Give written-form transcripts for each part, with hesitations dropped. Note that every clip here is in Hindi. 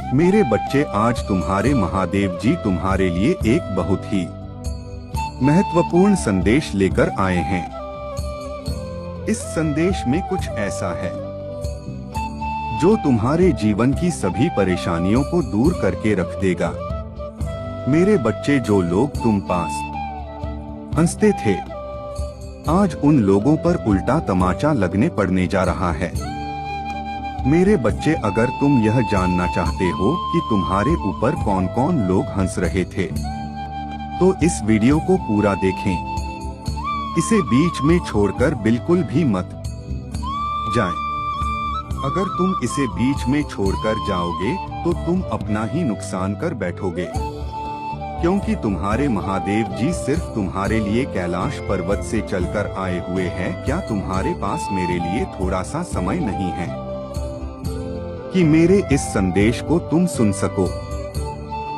मेरे बच्चे, आज तुम्हारे महादेव जी तुम्हारे लिए एक बहुत ही महत्वपूर्ण संदेश लेकर आए हैं। इस संदेश में कुछ ऐसा है जो तुम्हारे जीवन की सभी परेशानियों को दूर करके रख देगा। मेरे बच्चे, जो लोग तुम पास हंसते थे, आज उन लोगों पर उल्टा तमाचा लगने पड़ने जा रहा है। मेरे बच्चे, अगर तुम यह जानना चाहते हो कि तुम्हारे ऊपर कौन कौन लोग हंस रहे थे, तो इस वीडियो को पूरा देखें। इसे बीच में छोड़कर बिल्कुल भी मत जाएं। अगर तुम इसे बीच में छोड़कर जाओगे तो तुम अपना ही नुकसान कर बैठोगे, क्योंकि तुम्हारे महादेव जी सिर्फ तुम्हारे लिए कैलाश पर्वत से चलकर आए हुए हैं। क्या तुम्हारे पास मेरे लिए थोड़ा सा समय नहीं है कि मेरे इस संदेश को तुम सुन सको?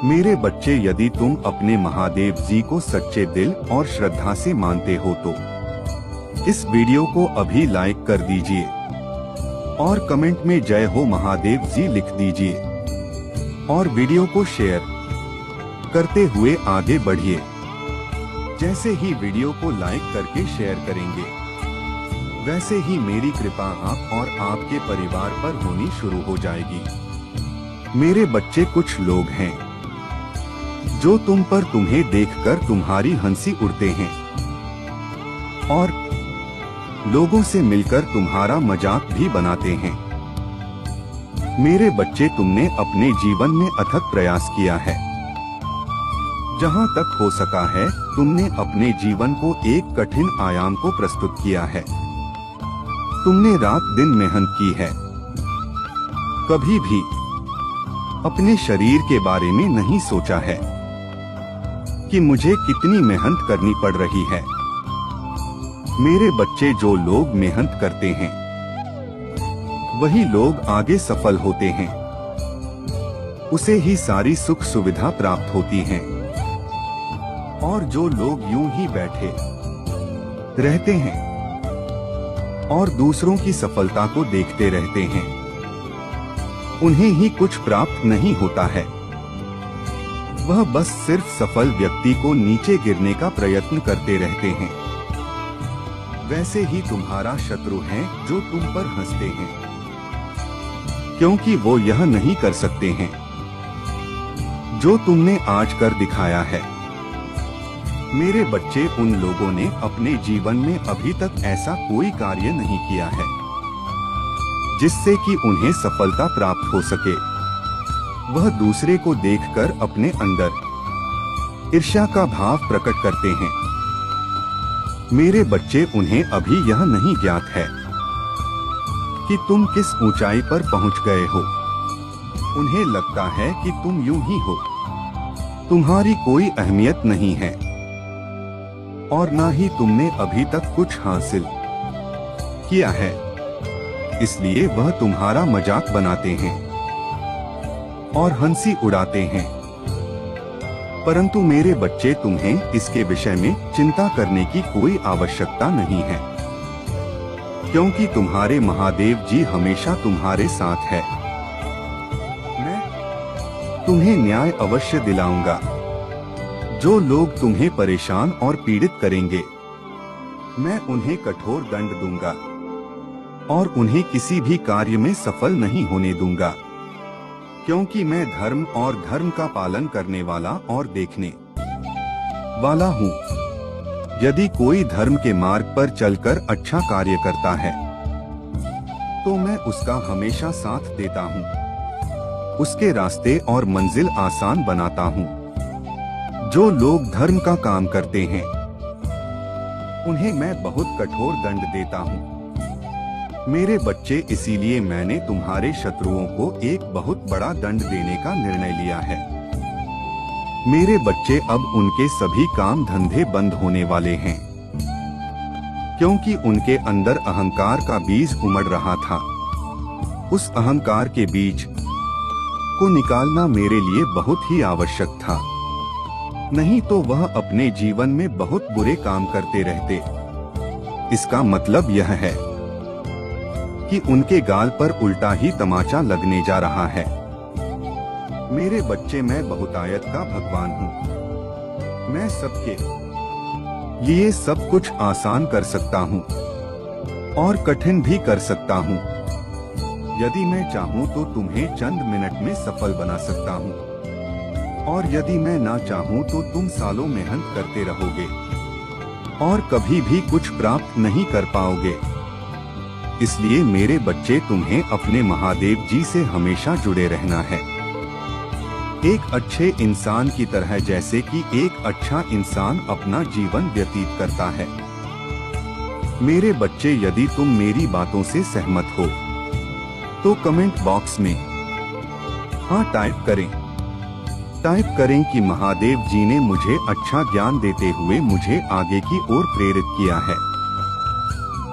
मेरे बच्चे, यदि तुम अपने महादेव जी को सच्चे दिल और श्रद्धा से मानते हो तो इस वीडियो को अभी लाइक कर दीजिए और कमेंट में जय हो महादेव जी लिख दीजिए और वीडियो को शेयर करते हुए आगे बढ़िए। जैसे ही वीडियो को लाइक करके शेयर करेंगे, वैसे ही मेरी कृपा आप और आपके परिवार पर होनी शुरू हो जाएगी। मेरे बच्चे, कुछ लोग हैं जो तुम पर तुम्हें देखकर तुम्हारी हंसी उड़ते हैं और लोगों से मिलकर तुम्हारा मजाक भी बनाते हैं। मेरे बच्चे, तुमने अपने जीवन में अथक प्रयास किया है। जहां तक हो सका है, तुमने अपने जीवन को एक कठिन आयाम को प्रस्तुत किया है। तुमने रात दिन मेहनत की है। कभी भी अपने शरीर के बारे में नहीं सोचा है कि मुझे कितनी मेहनत करनी पड़ रही है। मेरे बच्चे, जो लोग मेहनत करते हैं वही लोग आगे सफल होते हैं। उसे ही सारी सुख सुविधा प्राप्त होती हैं। और जो लोग यूं ही बैठे रहते हैं और दूसरों की सफलता को देखते रहते हैं, उन्हें ही कुछ प्राप्त नहीं होता है। वह बस सिर्फ सफल व्यक्ति को नीचे गिरने का प्रयत्न करते रहते हैं। वैसे ही तुम्हारा शत्रु है जो तुम पर हंसते हैं, क्योंकि वो यह नहीं कर सकते हैं जो तुमने आज कर दिखाया है। मेरे बच्चे, उन लोगों ने अपने जीवन में अभी तक ऐसा कोई कार्य नहीं किया है जिससे कि उन्हें सफलता प्राप्त हो सके। वह दूसरे को देखकर अपने अंदर ईर्ष्या का भाव प्रकट करते हैं। मेरे बच्चे, उन्हें अभी यह नहीं ज्ञात है कि तुम किस ऊंचाई पर पहुंच गए हो। उन्हें लगता है कि तुम यूं ही हो, तुम्हारी कोई अहमियत नहीं है और ना ही तुमने अभी तक कुछ हासिल किया है। इसलिए वह तुम्हारा मजाक बनाते हैं और हंसी उड़ाते हैं। परंतु मेरे बच्चे, तुम्हें इसके विषय में चिंता करने की कोई आवश्यकता नहीं है, क्योंकि तुम्हारे महादेव जी हमेशा तुम्हारे साथ है। मैं तुम्हें न्याय अवश्य दिलाऊंगा। जो लोग तुम्हें परेशान और पीड़ित करेंगे, मैं उन्हें कठोर दंड दूंगा और उन्हें किसी भी कार्य में सफल नहीं होने दूंगा, क्योंकि मैं धर्म और धर्म का पालन करने वाला और देखने वाला हूँ। यदि कोई धर्म के मार्ग पर चलकर अच्छा कार्य करता है तो मैं उसका हमेशा साथ देता हूँ, उसके रास्ते और मंजिल आसान बनाता हूँ। जो लोग धर्म का काम करते हैं उन्हें मैं बहुत कठोर दंड देता हूँ। मेरे बच्चे, इसीलिए मैंने तुम्हारे शत्रुओं को एक बहुत बड़ा दंड देने का निर्णय लिया है। मेरे बच्चे, अब उनके सभी काम धंधे बंद होने वाले हैं, क्योंकि उनके अंदर अहंकार का बीज उमड़ रहा था। उस अहंकार के बीज को निकालना मेरे लिए बहुत ही आवश्यक था, नहीं तो वह अपने जीवन में बहुत बुरे काम करते रहते। इसका मतलब यह है कि उनके गाल पर उल्टा ही तमाचा लगने जा रहा है। मेरे बच्चे, मैं बहुतायत का भगवान हूँ। मैं सबके लिए सब कुछ आसान कर सकता हूँ और कठिन भी कर सकता हूँ। यदि मैं चाहूँ तो तुम्हें चंद मिनट में सफल बना सकता हूँ और यदि मैं ना चाहूँ तो तुम सालों मेहनत करते रहोगे और कभी भी कुछ प्राप्त नहीं कर पाओगे। इसलिए मेरे बच्चे, तुम्हें अपने महादेव जी से हमेशा जुड़े रहना है, एक अच्छे इंसान की तरह, जैसे कि एक अच्छा इंसान अपना जीवन व्यतीत करता है। मेरे बच्चे, यदि तुम मेरी बातों से सहमत हो तो कमेंट बॉक्स में हाँ टाइप करें। टाइप करें कि महादेव जी ने मुझे अच्छा ज्ञान देते हुए मुझे आगे की ओर प्रेरित किया है।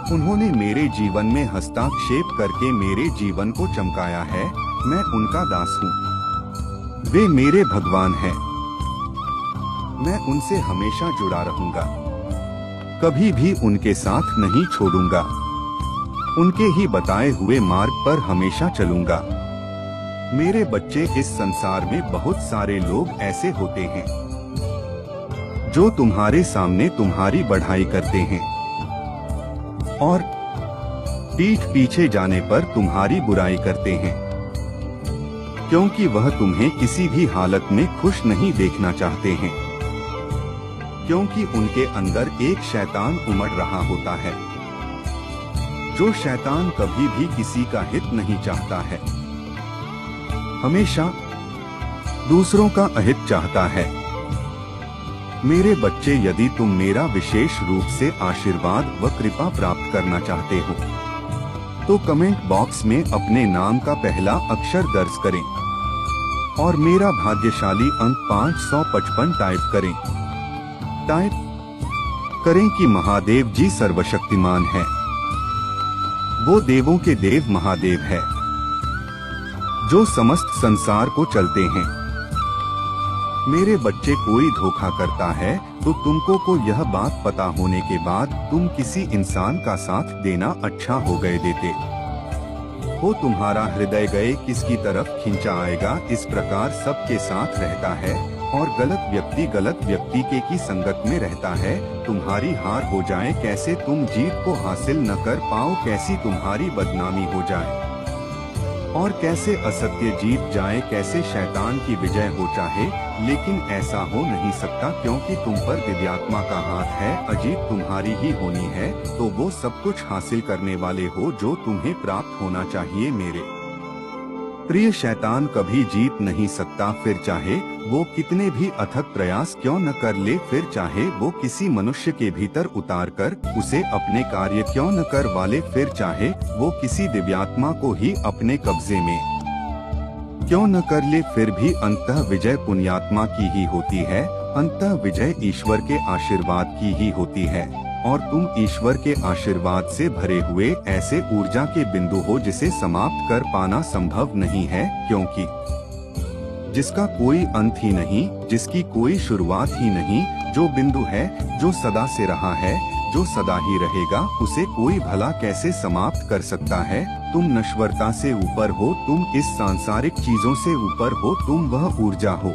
उन्होंने मेरे जीवन में हस्तक्षेप करके मेरे जीवन को चमकाया है। मैं उनका दास हूँ। वे मेरे भगवान हैं। मैं उनसे हमेशा जुड़ा रहूंगा, कभी भी उनके साथ नहीं छोड़ूंगा। उनके ही बताए हुए मार्ग पर हमेशा चलूंगा। मेरे बच्चे, इस संसार में बहुत सारे लोग ऐसे होते हैं जो तुम्हारे सामने तुम्हारी बढ़ाई करते हैं और पीठ पीछे जाने पर तुम्हारी बुराई करते हैं, क्योंकि वह तुम्हें किसी भी हालत में खुश नहीं देखना चाहते हैं, क्योंकि उनके अंदर एक शैतान उमड़ रहा होता है। जो शैतान कभी भी किसी का हित नहीं चाहता है, हमेशा दूसरों का अहित चाहता है। मेरे बच्चे, यदि तुम मेरा विशेष रूप से आशीर्वाद व कृपा प्राप्त करना चाहते हो तो कमेंट बॉक्स में अपने नाम का पहला अक्षर दर्ज करें और मेरा भाग्यशाली अंक 555 टाइप करें। टाइप करें कि महादेव जी सर्वशक्तिमान है। वो देवों के देव महादेव है जो समस्त संसार को चलते हैं। मेरे बच्चे, कोई धोखा करता है तो तुमको को यह बात पता होने के बाद तुम किसी इंसान का साथ देना अच्छा हो गए देते हो। तुम्हारा हृदय गए किसकी तरफ खींचा आएगा, इस प्रकार सबके साथ रहता है और गलत व्यक्ति के की संगत में रहता है। तुम्हारी हार हो जाए, कैसे तुम जीत को हासिल न कर पाओ, कैसी तुम्हारी बदनामी हो जाए और कैसे असत्य जीत जाए, कैसे शैतान की विजय हो चाहे, लेकिन ऐसा हो नहीं सकता क्योंकि तुम पर दिव्यात्मा का हाथ है। अजीत तुम्हारी ही होनी है तो वो सब कुछ हासिल करने वाले हो जो तुम्हें प्राप्त होना चाहिए। मेरे प्रिय, शैतान कभी जीत नहीं सकता, फिर चाहे वो कितने भी अथक प्रयास क्यों न कर ले, फिर चाहे वो किसी मनुष्य के भीतर उतार कर उसे अपने कार्य क्यों न कर वाले, फिर चाहे वो किसी दिव्यात्मा को ही अपने कब्जे में क्यों न कर ले, फिर भी अंततः विजय पुण्यात्मा की ही होती है। अंततः विजय ईश्वर के आशीर्वाद की ही होती है और तुम ईश्वर के आशीर्वाद से भरे हुए ऐसे ऊर्जा के बिंदु हो जिसे समाप्त कर पाना संभव नहीं है, क्योंकि जिसका कोई अंत ही नहीं, जिसकी कोई शुरुआत ही नहीं, जो बिंदु है, जो सदा से रहा है, जो सदा ही रहेगा, उसे कोई भला कैसे समाप्त कर सकता है। तुम नश्वरता से ऊपर हो, तुम इस सांसारिक चीजों से ऊपर हो, तुम वह ऊर्जा हो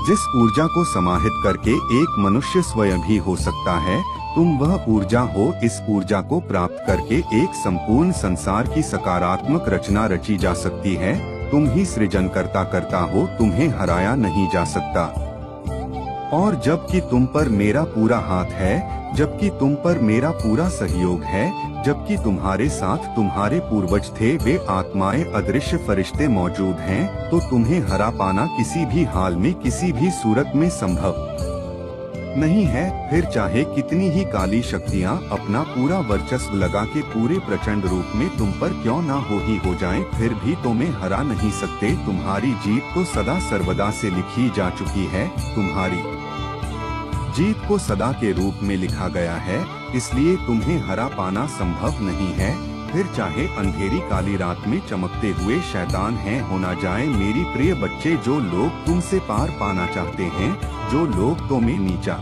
जिस ऊर्जा को समाहित करके एक मनुष्य स्वयं भी हो सकता है। तुम वह ऊर्जा हो, इस ऊर्जा को प्राप्त करके एक संपूर्ण संसार की सकारात्मक रचना रची जा सकती है। तुम ही सृजन करता हो, तुम्हें हराया नहीं जा सकता। और जबकि तुम पर मेरा पूरा हाथ है, जबकि तुम पर मेरा पूरा सहयोग है, जबकि तुम्हारे साथ तुम्हारे पूर्वज थे, वे आत्माएं अदृश्य फरिश्ते मौजूद हैं, तो तुम्हें हरा पाना किसी भी हाल में, किसी भी सूरत में संभव नहीं है। फिर चाहे कितनी ही काली शक्तियां अपना पूरा वर्चस्व लगा के पूरे प्रचंड रूप में तुम पर क्यों ना हो जाएं, फिर भी तुम्हें हरा नहीं सकते। तुम्हारी जीत तो सदा सर्वदा से लिखी जा चुकी है, तुम्हारी जीत को सदा के रूप में लिखा गया है, इसलिए तुम्हें हरा पाना संभव नहीं है। फिर चाहे अंधेरी काली रात में चमकते हुए शैतान हैं हो ना जाए। मेरी प्रिय बच्चे, जो लोग तुमसे पार पाना चाहते हैं, जो लोग तुम्हें नीचा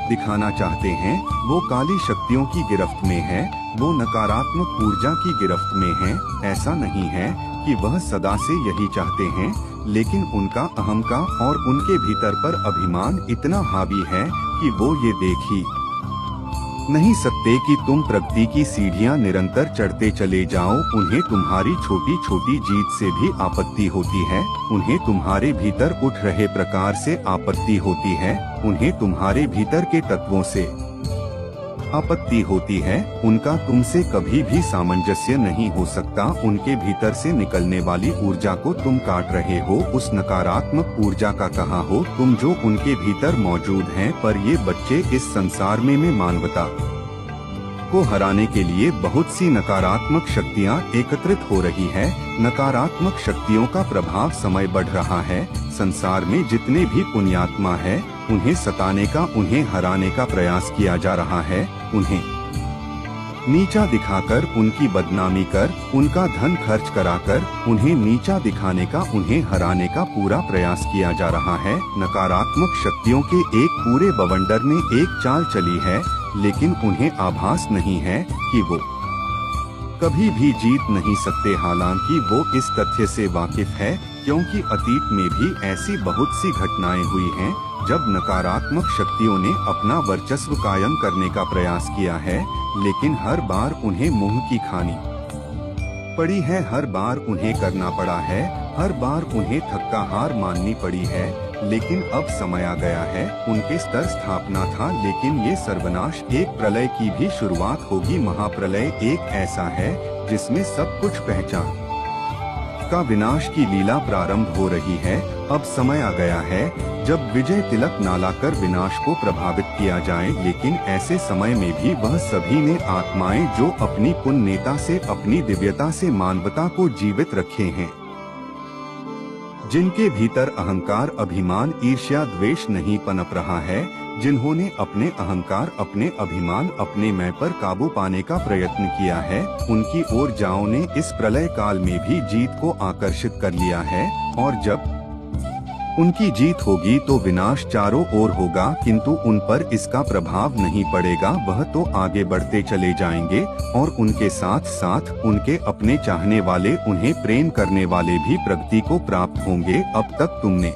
दिखाना चाहते हैं, वो काली शक्तियों की गिरफ्त में है, वो नकारात्मक ऊर्जा की गिरफ्त में है। ऐसा नहीं है कि वह सदा से यही चाहते हैं, लेकिन उनका अहम का और उनके भीतर पर अभिमान इतना हावी है कि वो ये देख ही नहीं सकते कि तुम प्रगति की सीढ़ियां निरंतर चढ़ते चले जाओ। उन्हें तुम्हारी छोटी छोटी जीत से भी आपत्ति होती है, उन्हें तुम्हारे भीतर उठ रहे प्रकार से आपत्ति होती है, उन्हें तुम्हारे भीतर के तत्वों से आपत्ति होती है। उनका तुमसे कभी भी सामंजस्य नहीं हो सकता। उनके भीतर से निकलने वाली ऊर्जा को तुम काट रहे हो। उस नकारात्मक ऊर्जा का कहाँ हो तुम जो उनके भीतर मौजूद हैं। पर ये बच्चे इस संसार में मानवता को हराने के लिए बहुत सी नकारात्मक शक्तियाँ एकत्रित हो रही है। नकारात्मक शक्तियों का प्रभाव समय बढ़ रहा है। संसार में जितने भी पुण्यात्मा है उन्हें सताने का, उन्हें हराने का प्रयास किया जा रहा है। उन्हें नीचा दिखाकर, उनकी बदनामी कर, उनका धन खर्च कराकर उन्हें नीचा दिखाने का, उन्हें हराने का पूरा प्रयास किया जा रहा है। नकारात्मक शक्तियों के एक पूरे बवंडर ने एक चाल चली है, लेकिन उन्हें आभास नहीं है कि वो कभी भी जीत नहीं सकते। हालांकि वो इस तथ्य से वाकिफ है, क्योंकि अतीत में भी ऐसी बहुत सी घटनाएं हुई हैं जब नकारात्मक शक्तियों ने अपना वर्चस्व कायम करने का प्रयास किया है, लेकिन हर बार उन्हें मुंह की खानी पड़ी है, हर बार उन्हें करना पड़ा है, हर बार उन्हें थक्का हार माननी पड़ी है। लेकिन अब समय आ गया है, उनके स्तर स्थापना था, लेकिन ये सर्वनाश एक प्रलय की भी शुरुआत होगी। महाप्रलय एक ऐसा है जिसमें सब कुछ पहचान का विनाश की लीला प्रारंभ हो रही है। अब समय आ गया है जब विजय तिलक ना लाकर विनाश को प्रभावित किया जाए। लेकिन ऐसे समय में भी वह सभी ने आत्माएं जो अपनी पुण्यता से, अपनी दिव्यता से मानवता को जीवित रखे हैं, जिनके भीतर अहंकार, अभिमान, ईर्ष्या, द्वेष नहीं पनप रहा है, जिन्होंने अपने अहंकार, अपने अभिमान, अपने मैं पर काबू पाने का प्रयत्न किया है, उनकी ओर जाओ ने इस प्रलय काल में भी जीत को आकर्षित कर लिया है। और जब उनकी जीत होगी तो विनाश चारों ओर होगा, किंतु उन पर इसका प्रभाव नहीं पड़ेगा। वह तो आगे बढ़ते चले जाएंगे और उनके साथ साथ उनके अपने चाहने वाले, उन्हें प्रेम करने वाले भी प्रगति को प्राप्त होंगे। अब तक तुमने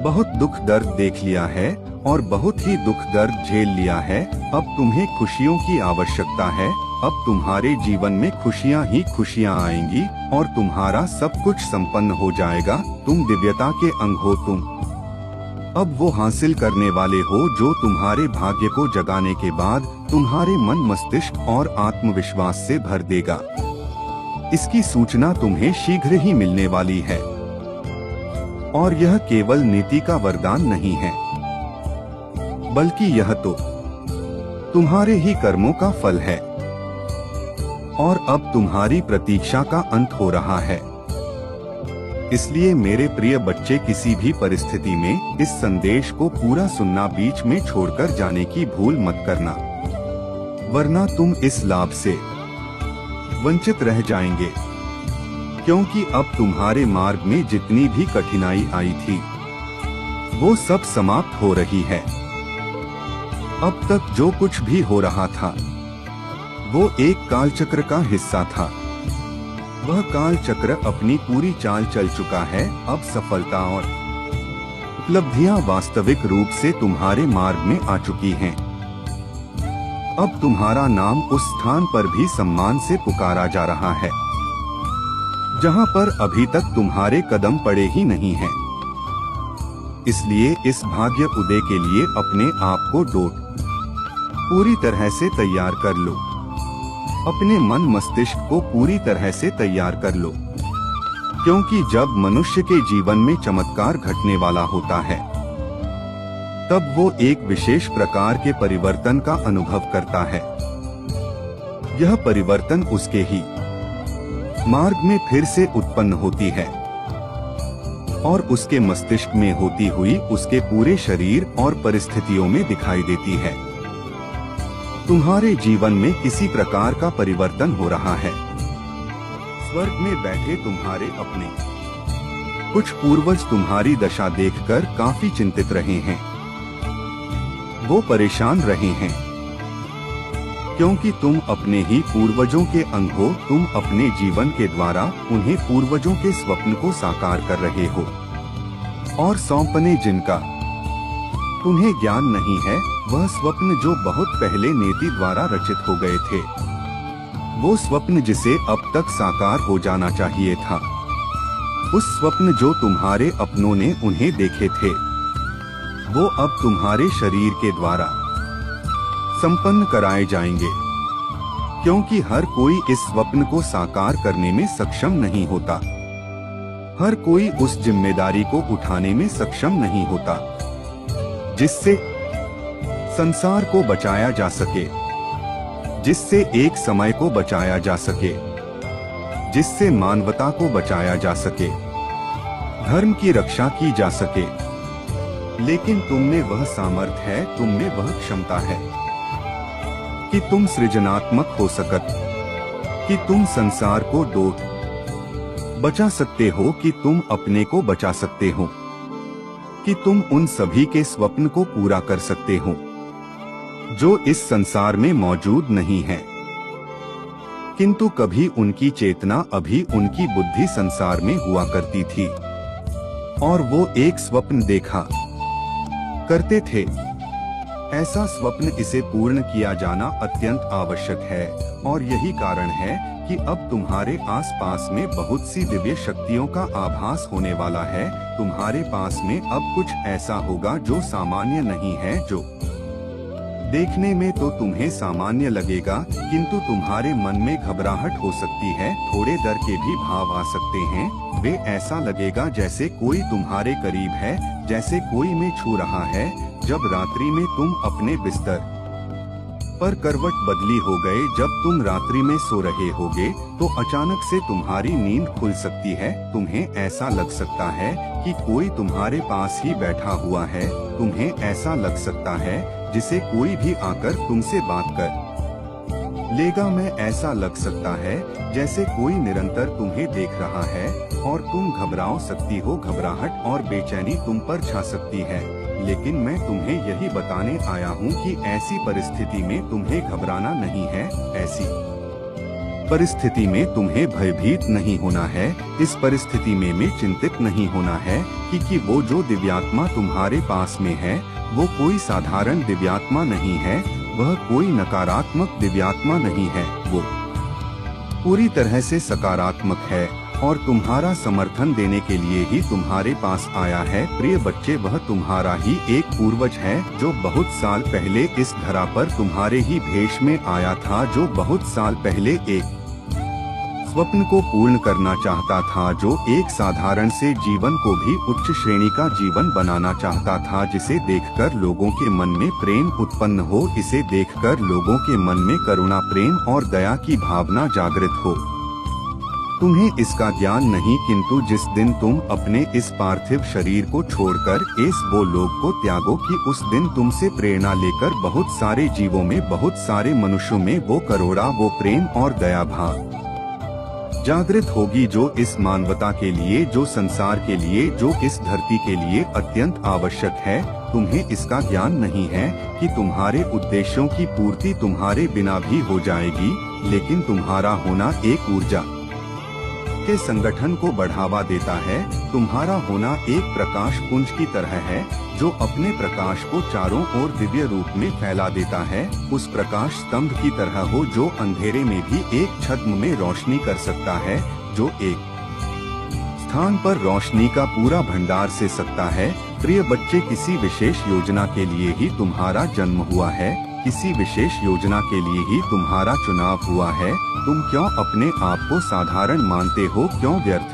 बहुत दुख दर्द देख लिया है और बहुत ही दुख दर्द झेल लिया है। अब तुम्हें खुशियों की आवश्यकता है। अब तुम्हारे जीवन में खुशियाँ ही खुशियाँ आएंगी और तुम्हारा सब कुछ संपन्न हो जाएगा। तुम दिव्यता के अंग हो। तुम अब वो हासिल करने वाले हो जो तुम्हारे भाग्य को जगाने के बाद तुम्हारे मन, मस्तिष्क और आत्मविश्वास से भर देगा। इसकी सूचना तुम्हें शीघ्र ही मिलने वाली है और यह केवल नीति का वरदान नहीं है, बल्कि यह तो तुम्हारे ही कर्मों का फल है। और अब तुम्हारी प्रतीक्षा का अंत हो रहा है। इसलिए मेरे प्रिय बच्चे, किसी भी परिस्थिति में इस संदेश को पूरा सुनना बीच में छोड़कर जाने की भूल मत करना, वरना तुम इस लाभ से वंचित रह जाएंगे। क्योंकि अब तुम्हारे मार्ग में जितनी भी कठिनाई आई थी वो सब समाप्त हो रही है। अब तक जो कुछ भी हो रहा था वो एक कालचक्र का हिस्सा था। वह कालचक्र अपनी पूरी चाल चल चुका है। अब सफलता और उपलब्धियां वास्तविक रूप से तुम्हारे मार्ग में आ चुकी हैं। अब तुम्हारा नाम उस स्थान पर भी सम्मान से पुकारा जा रहा है जहां पर अभी तक तुम्हारे कदम पड़े ही नहीं हैं। इसलिए इस भाग्य उदय के लिए अपने आप को पूरी तरह से तैयार कर लो। अपने मन, मस्तिष्क को पूरी तरह से तैयार कर लो, क्योंकि जब मनुष्य के जीवन में चमत्कार घटने वाला होता है तब वो एक विशेष प्रकार के परिवर्तन का अनुभव करता है। यह परिवर्तन उसके ही मार्ग में फिर से उत्पन्न होती है और उसके मस्तिष्क में होती हुई उसके पूरे शरीर और परिस्थितियों में दिखाई देती है। तुम्हारे जीवन में किसी प्रकार का परिवर्तन हो रहा है। स्वर्ग में बैठे तुम्हारे अपने कुछ पूर्वज तुम्हारी दशा देखकर काफी चिंतित रहे हैं। वो परेशान रहे हैं क्योंकि तुम अपने ही पूर्वजों के अंग हो। तुम अपने जीवन के द्वारा उन्हें पूर्वजों के स्वप्न को साकार कर रहे हो, और सौंपने जिनका तुम्हें ज्ञान नहीं है, वह स्वप्न जो बहुत पहले नेति द्वारा रचित हो गए थे, वो स्वप्न जिसे अब तक साकार हो जाना चाहिए था, उस स्वप्न जो तुम्हारे अपनों ने उन्हें देखे थे, वो अब तुम्हारे शरीर के द्वारा संपन्न कराए जाएंगे। क्योंकि हर कोई इस स्वप्न को साकार करने में सक्षम नहीं होता, हर कोई उस जिम्मेदारी को उठाने में सक्षम नहीं होता जिससे संसार को बचाया जा सके, जिससे एक समय को बचाया जा सके, जिससे मानवता को बचाया जा सके, धर्म की रक्षा की जा सके। लेकिन तुम में वह सामर्थ्य है, तुम में वह क्षमता है कि तुम सृजनात्मक हो सकत, कि तुम संसार को बचा सकते हो, कि तुम अपने को बचा सकते हो, कि तुम उन सभी के स्वप्न को पूरा कर सकते हो जो इस संसार में मौजूद नहीं है, किंतु कभी उनकी चेतना, अभी उनकी बुद्धि संसार में हुआ करती थी और वो एक स्वप्न देखा करते थे। ऐसा स्वप्न, इसे पूर्ण किया जाना अत्यंत आवश्यक है, और यही कारण है कि अब तुम्हारे आसपास में बहुत सी दिव्य शक्तियों का आभास होने वाला है। तुम्हारे पास में अब कुछ ऐसा होगा जो सामान्य नहीं है, जो देखने में तो तुम्हें सामान्य लगेगा, किंतु तुम्हारे मन में घबराहट हो सकती है, थोड़े डर के भी भाव आ सकते हैं। वे ऐसा लगेगा जैसे कोई तुम्हारे करीब है, जैसे कोई में छू रहा है। जब रात्रि में तुम अपने बिस्तर पर करवट बदली हो गए, जब तुम रात्रि में सो रहे होगे, तो अचानक से तुम्हारी नींद खुल सकती है। तुम्हें ऐसा लग सकता है कि कोई तुम्हारे पास ही बैठा हुआ है, तुम्हें ऐसा लग सकता है जिसे कोई भी आकर तुमसे बात कर लेगा। मैं ऐसा लग सकता है जैसे कोई निरंतर तुम्हें देख रहा है, और तुम घबराओ सकती हो, घबराहट और बेचैनी तुम पर छा सकती है। लेकिन मैं तुम्हें यही बताने आया हूँ कि ऐसी परिस्थिति में तुम्हें घबराना नहीं है, ऐसी परिस्थिति में तुम्हें भयभीत नहीं होना है, इस परिस्थिति में चिंतित नहीं होना है कि वो जो दिव्यात्मा तुम्हारे पास में है, वो कोई साधारण दिव्यात्मा नहीं है, वह कोई नकारात्मक दिव्यात्मा नहीं है, वो पूरी तरह से सकारात्मक है और तुम्हारा समर्थन देने के लिए ही तुम्हारे पास आया है। प्रिय बच्चे, वह तुम्हारा ही एक पूर्वज है जो बहुत साल पहले इस धरा पर तुम्हारे ही भेष में आया था, जो बहुत साल पहले एक स्वप्न को पूर्ण करना चाहता था, जो एक साधारण से जीवन को भी उच्च श्रेणी का जीवन बनाना चाहता था, जिसे देखकर लोगों के मन में प्रेम उत्पन्न हो, इसे देखकर लोगों के मन में करुणा, प्रेम और दया की भावना जागृत हो। तुम्हें इसका ज्ञान नहीं, किंतु जिस दिन तुम अपने इस पार्थिव शरीर को छोड़कर इस वो लोक को त्यागो, कि उस दिन तुमसे प्रेरणा लेकर बहुत सारे जीवों में, बहुत सारे मनुष्यों में वो करुणा, वो प्रेम और दया भाव जागृत होगी, जो इस मानवता के लिए, जो संसार के लिए, जो इस धरती के लिए अत्यंत आवश्यक है। तुम्हें इसका ज्ञान नहीं है कि तुम्हारे उद्देश्यों की पूर्ति तुम्हारे बिना भी हो जाएगी, लेकिन तुम्हारा होना एक ऊर्जा के संगठन को बढ़ावा देता है। तुम्हारा होना एक प्रकाश पुंज की तरह है, जो अपने प्रकाश को चारों ओर दिव्य रूप में फैला देता है। उस प्रकाश स्तंभ की तरह हो, जो अंधेरे में भी एक छद्म में रोशनी कर सकता है, जो एक स्थान पर रोशनी का पूरा भंडार से सकता है। प्रिय बच्चे, किसी विशेष योजना के लिए ही तुम्हारा जन्म हुआ है, किसी विशेष योजना के लिए ही तुम्हारा चुनाव हुआ है। तुम क्यों अपने आप को साधारण मानते हो? क्यों व्यर्थ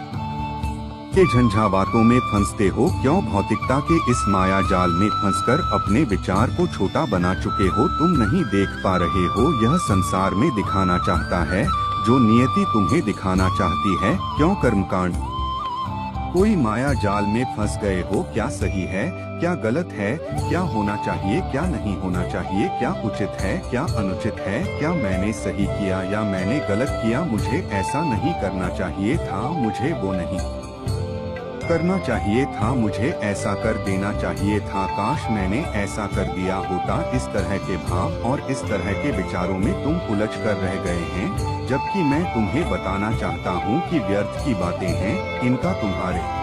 के झंझावातों में फंसते हो? क्यों भौतिकता के इस माया जाल में फंसकर अपने विचार को छोटा बना चुके हो? तुम नहीं देख पा रहे हो, यह संसार में दिखाना चाहता है जो नियति तुम्हें दिखाना चाहती है। क्यों कर्मकांड कोई माया जाल में फंस गए हो? क्या सही है, क्या गलत है, क्या होना चाहिए, क्या नहीं होना चाहिए, क्या उचित है, क्या अनुचित है, क्या मैंने सही किया या मैंने गलत किया, मुझे ऐसा नहीं करना चाहिए था, मुझे वो नहीं करना चाहिए था, मुझे ऐसा कर देना चाहिए था, काश मैंने ऐसा कर दिया होता। इस तरह के भाव और इस तरह के विचारों में तुम उलझ कर रह गए हैं, जबकि मैं तुम्हें बताना चाहता हूँ कि व्यर्थ की बातें हैं, इनका तुम्हारे